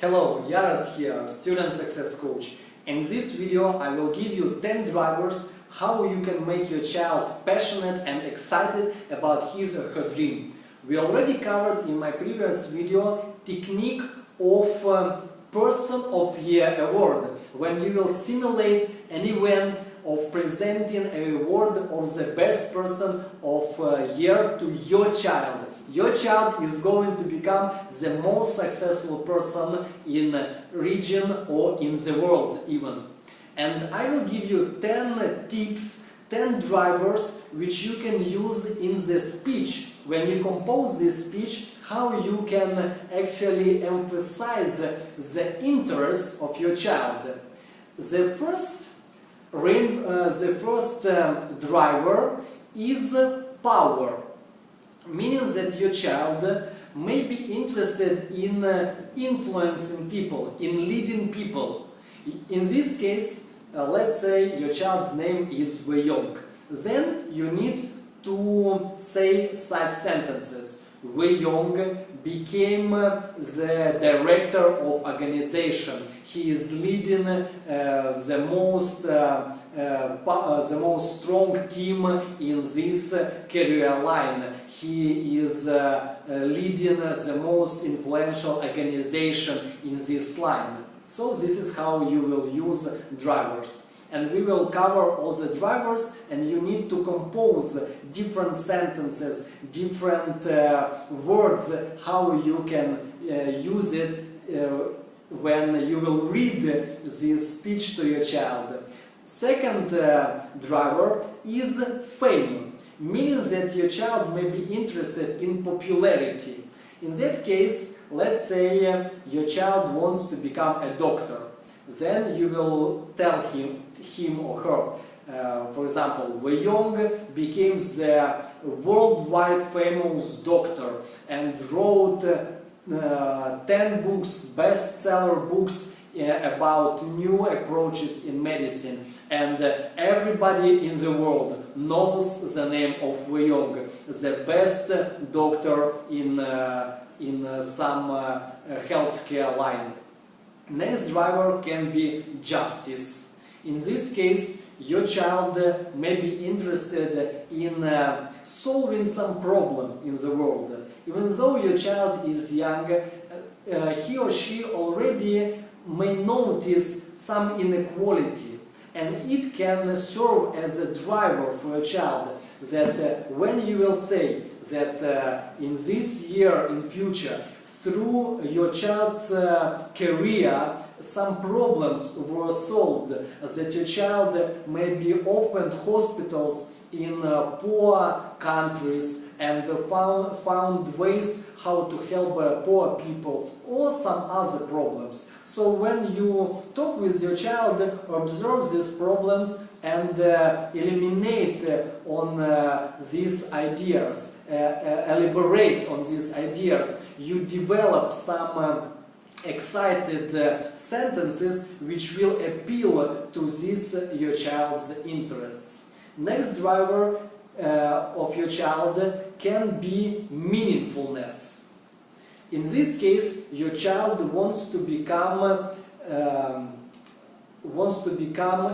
Hello, Yaras here, Student Success Coach. In this video I will give you 10 drivers how you can make your child passionate and excited about his or her dream. We already covered in my previous video technique of Person of Year award, when you will simulate an event of presenting an award of the best person of year to your child. Your child is going to become the most successful person in a region or in the world even. And I will give you 10 tips, 10 drivers which you can use in the speech. When you compose this speech, how you can actually emphasize the interest of your child. The first driver is power. Meaning that your child may be interested in influencing people, in leading people. In this case, let's say your child's name is Wei Yong. Then you need to say such sentences. Wei Yong became the director of organization. He is leading the most strong team in this career line. He is leading the most influential organization in this line. So this is how you will use drivers. And we will cover all the drivers, and you need to compose different sentences, different words, how you can use it when you will read this speech to your child. Second driver is fame, meaning that your child may be interested in popularity. In that case, let's say your child wants to become a doctor. Then you will tell him or her, for example, Wei Yong became the worldwide famous doctor and wrote 10 books, bestseller books about new approaches in medicine, and everybody in the world knows the name of Wei Yong, the best doctor in some healthcare line. Next driver can be justice. In this case, your child may be interested in solving some problem in the world. Even though your child is young, he or she already may notice some inequality, and it can serve as a driver for a child that when you will say that in this year, in future, through your child's career, some problems were solved, that your child may be opened hospitals in poor countries and found ways how to help poor people, or some other problems. So when you talk with your child, observe these problems and eliminate on these ideas, elaborate on these ideas, you develop some excited sentences which will appeal to this your child's interests. Next driver of your child can be meaningfulness. In this case, your child wants to become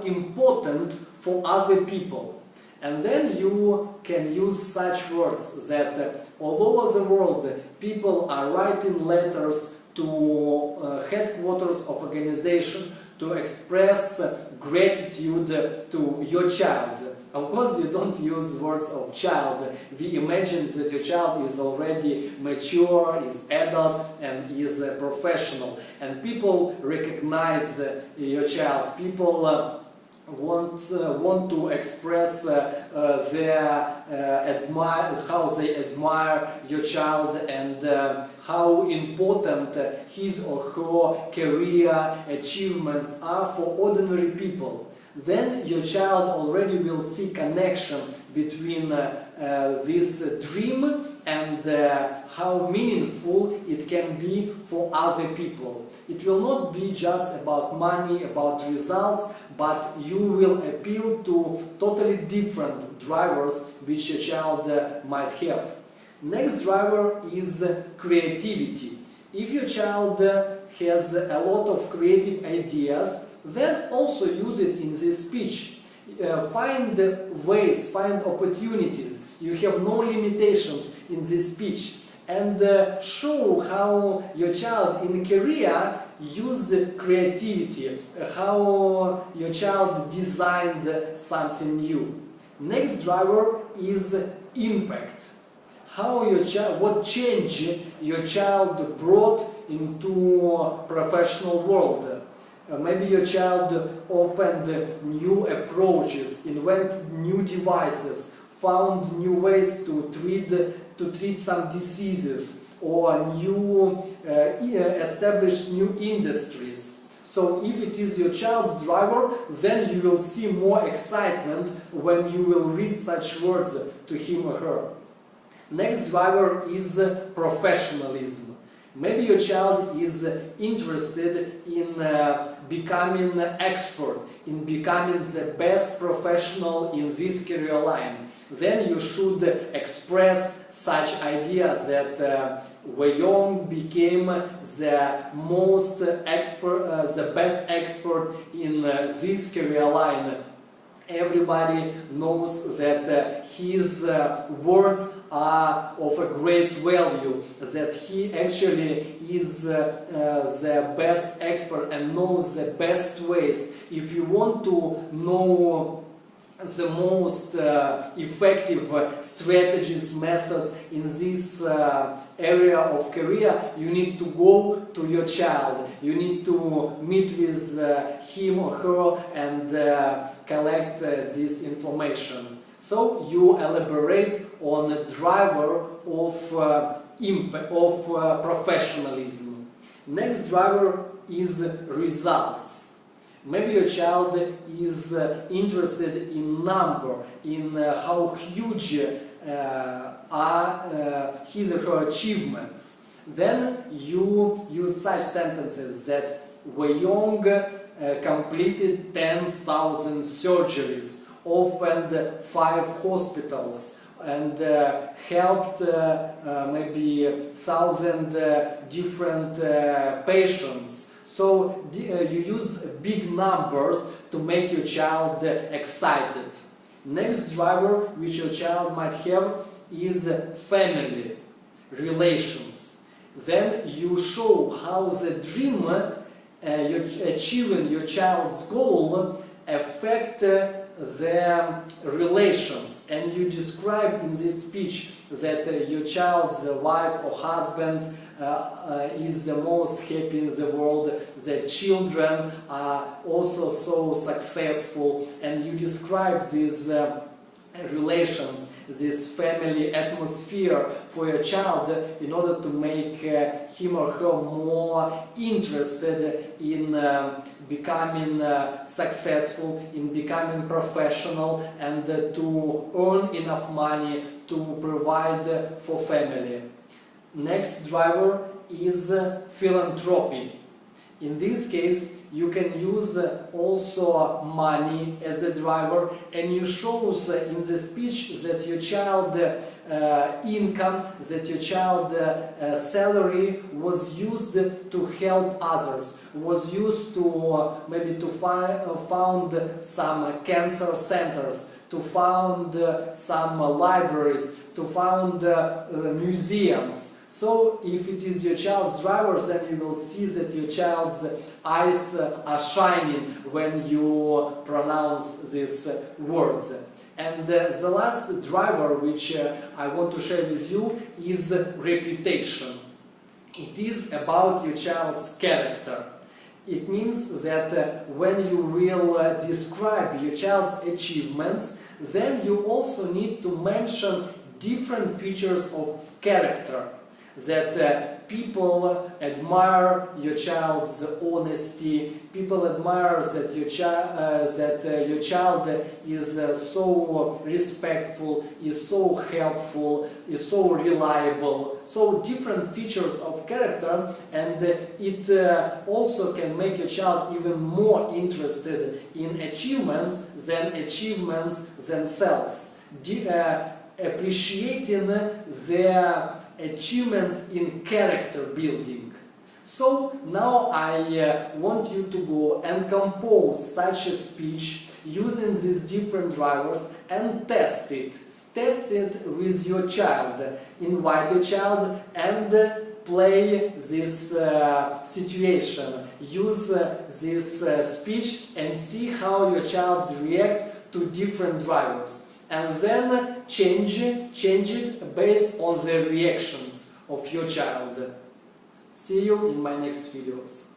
important for other people. And then you can use such words that all over the world people are writing letters to headquarters of organization to express gratitude to your child. Of course, you don't use words of child. We imagine that your child is already mature, is adult, and is a professional. And people recognize your child. People want to express how they admire your child and how important his or her career achievements are for ordinary people. Then your child already will see connection between this dream and how meaningful it can be for other people. It will not be just about money, about results, but you will appeal to totally different drivers which your child might have. Next driver is creativity. If your child has a lot of creative ideas, then also use it in this speech. Find ways, find opportunities. You have no limitations in this speech. And show how your child in Korea used creativity, how your child designed something new. Next driver is impact. How your child, what change your child brought into professional world. Maybe your child opened new approaches, invented new devices, found new ways to treat some diseases, or established new industries. So if it is your child's driver, then you will see more excitement when you will read such words to him or her. Next driver is professionalism. Maybe your child is interested in becoming an expert, in becoming the best professional in this career line. Then you should express such ideas that Wei Yong became the most expert, the best expert in this career line. Everybody knows that his words are of a great value, that he actually is the best expert and knows the best ways. If you want to know the most effective strategies, methods in this area of career, you need to go to your child. You need to meet with him or her and collect this information. So you elaborate on the driver of professionalism. Next driver is results. Maybe your child is interested in number, in how huge are his or her achievements. Then you use such sentences that Wei Yong completed 10,000 surgeries, opened 5 hospitals, and helped maybe 1,000 different patients. So you use big numbers to make your child excited. Next driver which your child might have is family, relations. Then you show how the dream, achieving your child's goal, affect the relations. And you describe in this speech that your child's wife or husband is the most happy in the world, the children are also so successful, and you describe these relations, this family atmosphere for your child in order to make him or her more interested in becoming successful, in becoming professional, and to earn enough money to provide for family. Next driver is philanthropy. In this case, you can use also money as a driver, and you show in the speech that your child income, that your child salary was used to help others, was used to maybe to found some cancer centers, to found some libraries, to found museums. So if it is your child's driver, then you will see that your child's eyes are shining when you pronounce these words. And the last driver which I want to share with you is reputation. It is about your child's character. It means that when you will describe your child's achievements, then you also need to mention different features of character. That people admire your child's honesty, people admire that your child is so respectful, is so helpful, is so reliable. So different features of character, and it also can make your child even more interested in achievements than achievements themselves. Appreciating their achievements in character building. So now I want you to go and compose such a speech using these different drivers and test it. Test it with your child. Invite your child and play this situation. Use this speech and see how your child react to different drivers. And then change it based on the reactions of your child. See you in my next videos.